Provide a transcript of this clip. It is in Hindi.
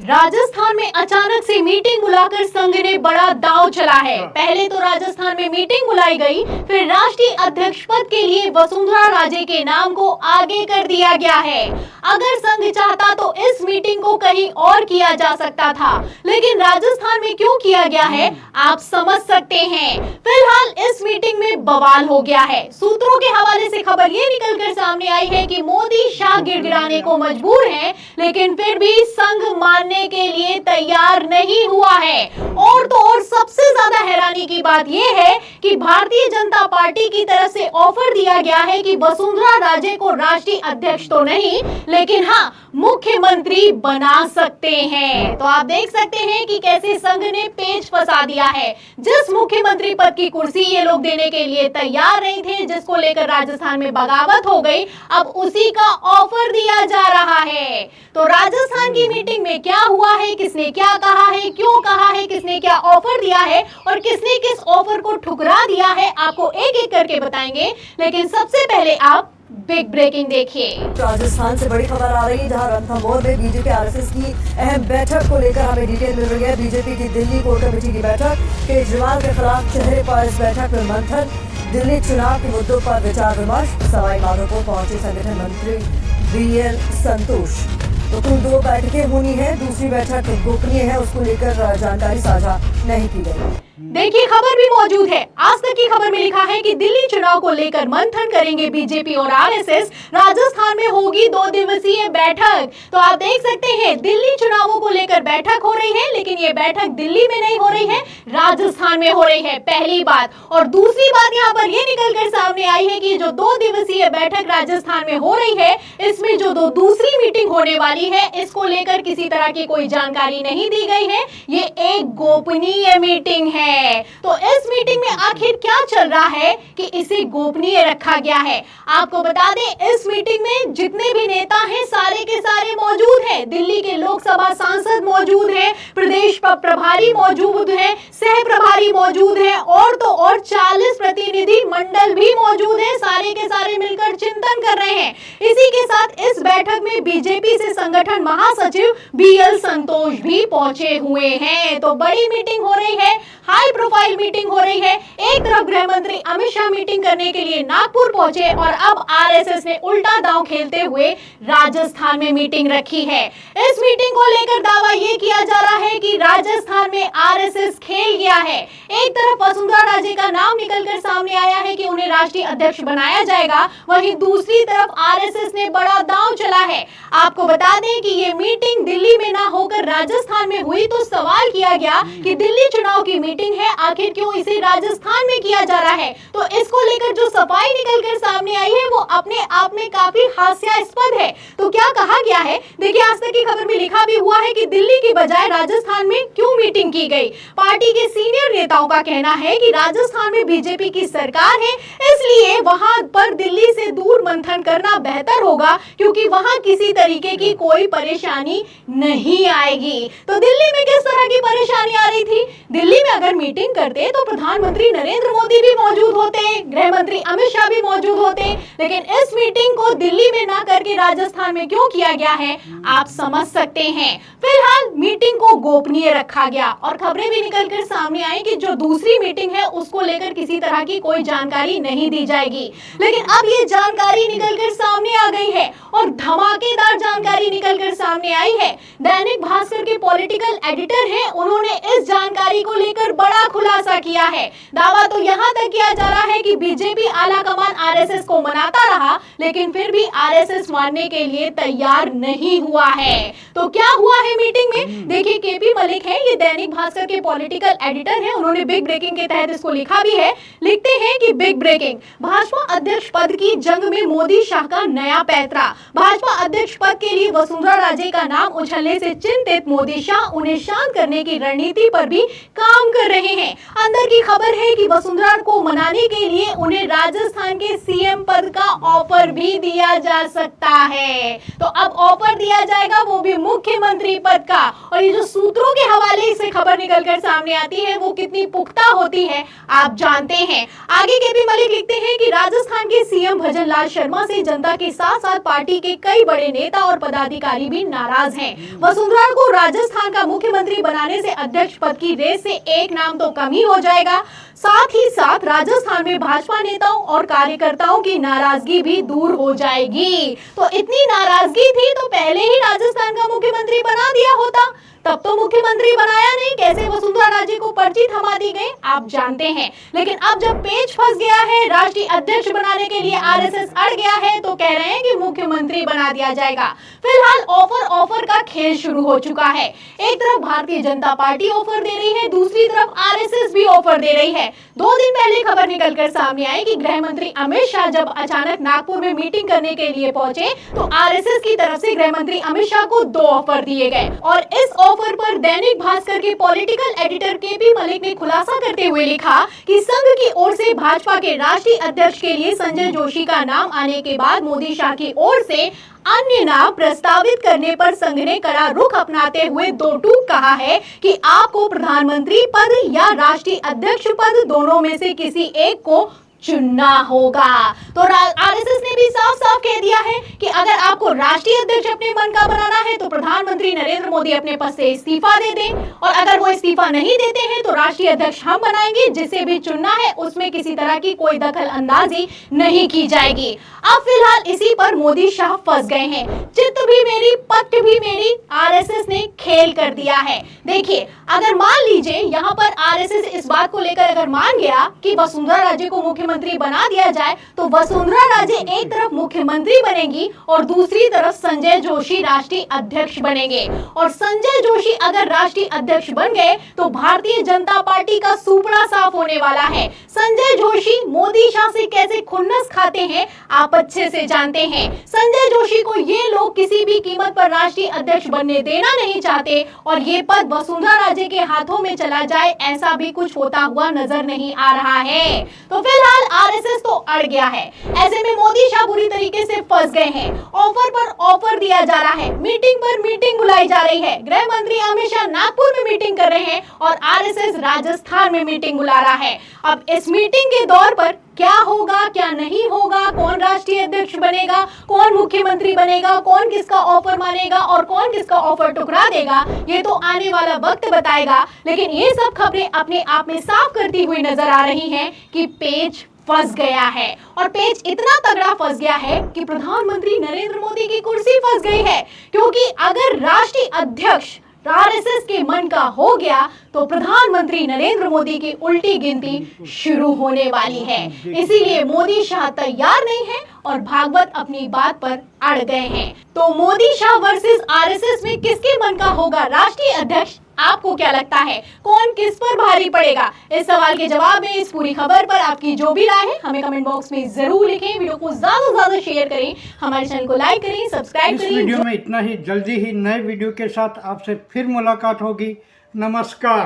राजस्थान में अचानक से मीटिंग बुलाकर संघ ने बड़ा दांव चला है। पहले तो राजस्थान में मीटिंग बुलाई गई, फिर राष्ट्रीय अध्यक्ष पद के लिए वसुंधरा राजे के नाम को आगे कर दिया गया है। अगर संघ चाहता तो इस मीटिंग को कहीं और किया जा सकता था, लेकिन राजस्थान में क्यों किया गया है आप समझ सकते हैं। फिलहाल इस मीटिंग में बवाल हो गया है। सूत्रों के हवाले से खबर ये निकलकर सामने आई है कि मोदी शाह गिड़गिड़ाने को मजबूर हैं, लेकिन फिर भी संघ मानने के लिए तैयार नहीं हुआ है। और तो और सबसे ज्यादा हैरानी की बात यह है कि भारतीय जनता पार्टी की तरफ से ऑफर दिया गया है कि वसुंधरा राजे को राष्ट्रीय अध्यक्ष तो नहीं, लेकिन हाँ मुख्यमंत्री बना सकते हैं। तो आप देख सकते हैं कि कैसे संघ ने पेच फंसा दिया है। जिस मुख्यमंत्री पद की कुर्सी ये लोग देने के लिए तैयार नहीं थे, जिसको लेकर राजस्थान में बगावत हो गई, अब उसी का ऑफर दिया जा रहा है। तो राजस्थान की मीटिंग में क्या हुआ है, किसने क्या कहा है, क्यों कहा है, किसने क्या ऑफर दिया है और किसने किस ऑफर को ठुकरा दिया है, आपको एक एक करके बताएंगे। लेकिन सबसे पहले आप बिग ब्रेकिंग देखिए। राजस्थान से बड़ी खबर आ रही है, जहां रणथंभौर में बीजेपी आरएसएस की अहम बैठक को लेकर हमें डिटेल मिल रही है। बीजेपी की दिल्ली कोर कमेटी की बैठक, केजरीवाल के खिलाफ चेहरे पर इस बैठक में मंथन, दिल्ली चुनाव के मुद्दों पर विचार विमर्श, सवाई माधोपुर पहुंचे संगठन मंत्री बीएल संतोष। तो कुल 2 बैठकें होनी है, दूसरी बैठक गोपनीय है, उसको लेकर जानकारी साझा नहीं की गई। देखिए खबर भी मौजूद है। आज तक की खबर में लिखा है कि दिल्ली चुनाव को लेकर मंथन करेंगे बीजेपी और आरएसएस। राजस्थान में होगी 2 दिवसीय बैठक। तो आप देख सकते हैं दिल्ली चुनावों को लेकर बैठक हो रही है, लेकिन ये बैठक दिल्ली में नहीं हो रही है, राजस्थान में हो रही है, पहली बात। और दूसरी बात यहाँ पर ये निकल कर सामने आई है कि जो 2 दिवसीय बैठक राजस्थान में हो रही है, इसमें जो दूसरी मीटिंग होने वाली है, इसको लेकर किसी तरह की कोई जानकारी नहीं दी गई है। ये एक गोपनीय मीटिंग है। तो इस मीटिंग में आखिर क्या चल रहा है कि इसे गोपनीय रखा गया है। आपको बता दें इस मीटिंग में जितने भी नेता हैं सारे के सारे मौजूद हैं। दिल्ली के लोकसभा सांसद मौजूद हैं, प्रदेश प्रभारी मौजूद हैं, सह प्रभारी मौजूद हैं और तो और 40 प्रतिनिधि मंडल भी मौजूद हैं। सारे के सारे मिलकर चिंतन कर रहे हैं। इसी के साथ इस बैठक में बीजेपी से संगठन महासचिव बीएल संतोष भी पहुंचे हुए हैं। तो बड़ी मीटिंग हो रही है, हाई प्रोफाइल मीटिंग हो रही है। एक तरफ गृह मंत्री अमित शाह मीटिंग करने के लिए नागपुर पहुंचे और अब आरएसएस ने उल्टा दांव खेलते हुए राजस्थान में मीटिंग रखी है। इस मीटिंग को लेकर दावा यह किया जा रहा है कि राजस्थान में आरएसएस खेल गया है। एक तरफ वसुंधरा राजे का नाम निकलकर सामने आया है कि उन्हें राष्ट्रीय अध्यक्ष बनाया जाएगा, वहीं दूसरी तरफ आरएसएस ने बड़ा दांव चला है। आपको बता दें कि ये मीटिंग दिल्ली में ना होकर राजस्थान में हुई, तो सवाल किया गया कि दिल्ली चुनाव की मीटिंग है, आखिर क्यों इसे राजस्थान में किया जा रहा है। तो इसको लेकर जो सफाई निकलकर सामने आई है वो अपने आप में काफी हास्यास्पद है। तो क्या कहा गया है, देखिए आज तक की खबर में लिखा भी हुआ है कि दिल्ली की बजाय राजस्थान में क्यों मीटिंग की गई। पार्टी के सीनियर नेताओं का कहना है कि राजस्थान में बीजेपी की सरकार है, इसलिए वहां पर दिल्ली से दूर मंथन करना बेहतर होगा, क्योंकि वहां किसी तरीके की कोई परेशानी नहीं आएगी। तो दिल्ली में किस तरह की परेशानी आ रही थी, दिल्ली में अगर मीटिंग करते तो प्रधानमंत्री नरेंद्र मोदी भी मौजूद होते, गृह मंत्री अमित शाह भी मौजूद होते, लेकिन इस मीटिंग को दिल्ली में ना करके राजस्थान में क्यों किया गया है आप समझ सकते हैं। फिलहाल मीटिंग को गोपनीय रखा गया और खबरें भी निकलकर सामने आई कि जो दूसरी मीटिंग है उसको लेकर किसी तरह की कोई जानकारी नहीं दी जाएगी। लेकिन अब ये जानकारी निकलकर सामने आ गई है और धमाकेदार जानकारी निकलकर सामने आई है। दैनिक भास्कर के पॉलिटिकल एडिटर हैं, उन्होंने इस जानकारी को लेकर बड़ा खुलासा किया है। दावा तो यहां तक किया जा रहा है कि बीजेपी आला कमान आरएसएस को मनाता रहा, लेकिन फिर भी आरएसएस मानने के लिए तैयार नहीं हुआ है। तो क्या हुआ है मीटिंग में, देखिए केपी मलिक है, ये दैनिक भास्कर के पॉलिटिकल एडिटर हैं, उन्होंने बिग ब्रेकिंग के तहत इसको लिखा भी है। लिखते हैं कि बिग ब्रेकिंग, भाजपा अध्यक्ष पद की जंग में मोदी शाह का नया पैंतरा। भाजपा अध्यक्ष पद के लिए वसुंधरा राजे का नाम उछलने से चिंतित मोदी शाह उन्हें शांत करने की रणनीति पर भी काम कर रहे हैं। अंदर की खबर है कि वसुंधरा को मनाने के लिए उन्हें राजस्थान के सीएम पद का ऑफर भी दिया जा सकता है। तो अब ऑफर दिया जाएगा, वो भी मुख्यमंत्री पद का। और ये जो सूत्रों के हवाले से खबर निकलकर सामने आती है वो कितनी कितनी पुख्ता होती है आप जानते हैं। आगे केपी मलिक लिखते हैं कि राजस्थान के सीएम भजनलाल शर्मा से जनता के साथ साथ पार्टी के कई बड़े नेता और पदाधिकारी भी नाराज हैं। वसुंधरा को राजस्थान का मुख्यमंत्री बनाने से अध्यक्ष पद की रेस से एक नाम तो कम ही हो जाएगा, साथ ही साथ राजस्थान में भाजपा नेताओं और कार्यकर्ताओं की नाराजगी भी दूर हो जाएगी। तो इतनी नाराजगी थी तो पहले ही राजस्थान का मुख्यमंत्री बना दिया होता, तब तो मुख्यमंत्री बनाया नहीं, कैसे वसुंधरा राजे को पर्ची थमा दी गई आप जानते हैं। लेकिन अब जब पेच फंस गया है, राष्ट्रीय अध्यक्ष बनाने के लिए आरएसएस अड़ गया है, तो कह रहे हैं कि मुख्यमंत्री बना दिया जाएगा। फिलहाल ऑफर का खेल शुरू हो चुका है। एक तरफ भारतीय जनता पार्टी ऑफर दे रही है, दूसरी तरफ आरएसएस भी ऑफर दे रही है। 2 दिन पहले खबर निकलकर सामने आई कि गृह मंत्री अमित शाह जब अचानक नागपुर में मीटिंग करने के लिए पहुंचे तो आरएसएस की तरफ से गृह मंत्री अमित शाह को 2 ऑफर दिए गए। और इस ऑफर पर दैनिक भास्कर के पॉलिटिकल एडिटर केपी मलिक ने खुलासा करते हुए लिखा कि संघ की ओर से भाजपा के राष्ट्रीय अध्यक्ष के लिए संजय जोशी का नाम आने के बाद मोदी शाह की ओर से अन्य नाम प्रस्तावित करने पर संघ ने कड़ा रुख अपनाते हुए 2 टूक कहा है कि आपको प्रधानमंत्री पद या राष्ट्रीय अध्यक्ष पद दोनों में से किसी एक को चुनना होगा। तो आरएसएस ने भी साफ साफ कह दिया है कि अगर आपको राष्ट्रीय अध्यक्ष अपने मन का बनाना है तो प्रधानमंत्री नरेंद्र मोदी अपने पद से इस्तीफा दे दें, और अगर वो इस्तीफा नहीं देते हैं तो राष्ट्रीय अध्यक्ष हम बनाएंगे, जिसे भी चुनना है उसमें किसी तरह की कोई दखल अंदाजी नहीं की जाएगी। अब फिलहाल इसी पर मोदी शाह फंस गए हैं। चित्त भी मेरी पट भी मेरी आरएसएस ने खेल कर दिया है। देखिए, अगर मान लीजिए यहाँ पर आरएसएस इस बात को लेकर अगर मान गया कि वसुंधरा राजे को मुख्यमंत्री बना दिया जाए तो वसुंधरा राजे एक तरफ मुख्यमंत्री बनेगी और दूसरी तरफ संजय जोशी राष्ट्रीय अध्यक्ष बनेंगे। और संजय जोशी अगर राष्ट्रीय अध्यक्ष बन गए तो भारतीय जनता पार्टी का सुपड़ा साफ होने वाला है। संजय जोशी मोदी शाह से कैसे खुन्नस खाते हैं आप अच्छे से जानते हैं। संजय जोशी को ये लोग किसी भी कीमत पर राष्ट्रीय अध्यक्ष बनने देना नहीं चाहते और ये पद वसुंधरा राजे के हाथों में चला जाए, ऐसा भी कुछ होता हुआ नजर नहीं आ रहा है। तो फिलहाल आरएसएस तो अड़ गया है। ऐसे में मोदी शाह बुरी तरीके से फंस गए हैं। ऑफर पर ऑफर दिया जा रहा है, मीटिंग पर मीटिंग बुलाई जा रही है। गृह मंत्री अमित शाह नागपुर में मीटिंग कर रहे हैं और आरएसएस राजस्थान में मीटिंग बुला रहा है। अब इस मीटिंग के दौर पर क्या होगा क्या नहीं होगा, कौन राष्ट्रीय अध्यक्ष बनेगा, कौन मुख्यमंत्री बनेगा, कौन किसका ऑफर मानेगा और कौन किसका ऑफर टुकरा देगा, ये तो आने वाला वक्त बताएगा। लेकिन ये सब खबरें अपने आप में साफ करती हुई नजर आ रही हैं कि पेच फंस गया है। और पेच इतना तगड़ा फंस गया है कि प्रधानमंत्री नरेंद्र मोदी की कुर्सी फंस गई है, क्योंकि अगर राष्ट्रीय अध्यक्ष आरएसएस के मन का हो गया तो प्रधानमंत्री नरेंद्र मोदी की उल्टी गिनती शुरू होने वाली है। इसीलिए मोदी शाह तैयार नहीं है और भागवत अपनी बात पर अड़ गए हैं। तो मोदी शाह वर्सेस आरएसएस में किसके मन का होगा राष्ट्रीय अध्यक्ष, आपको क्या लगता है, कौन किस पर भारी पड़ेगा? इस सवाल के जवाब में इस पूरी खबर पर आपकी जो भी राय है हमें कमेंट बॉक्स में जरूर लिखें। वीडियो को ज्यादा से ज्यादा शेयर करें, हमारे चैनल को लाइक करें, सब्सक्राइब करें। इस वीडियो में इतना ही। जल्दी ही नए वीडियो के साथ आपसे फिर मुलाकात होगी। नमस्कार।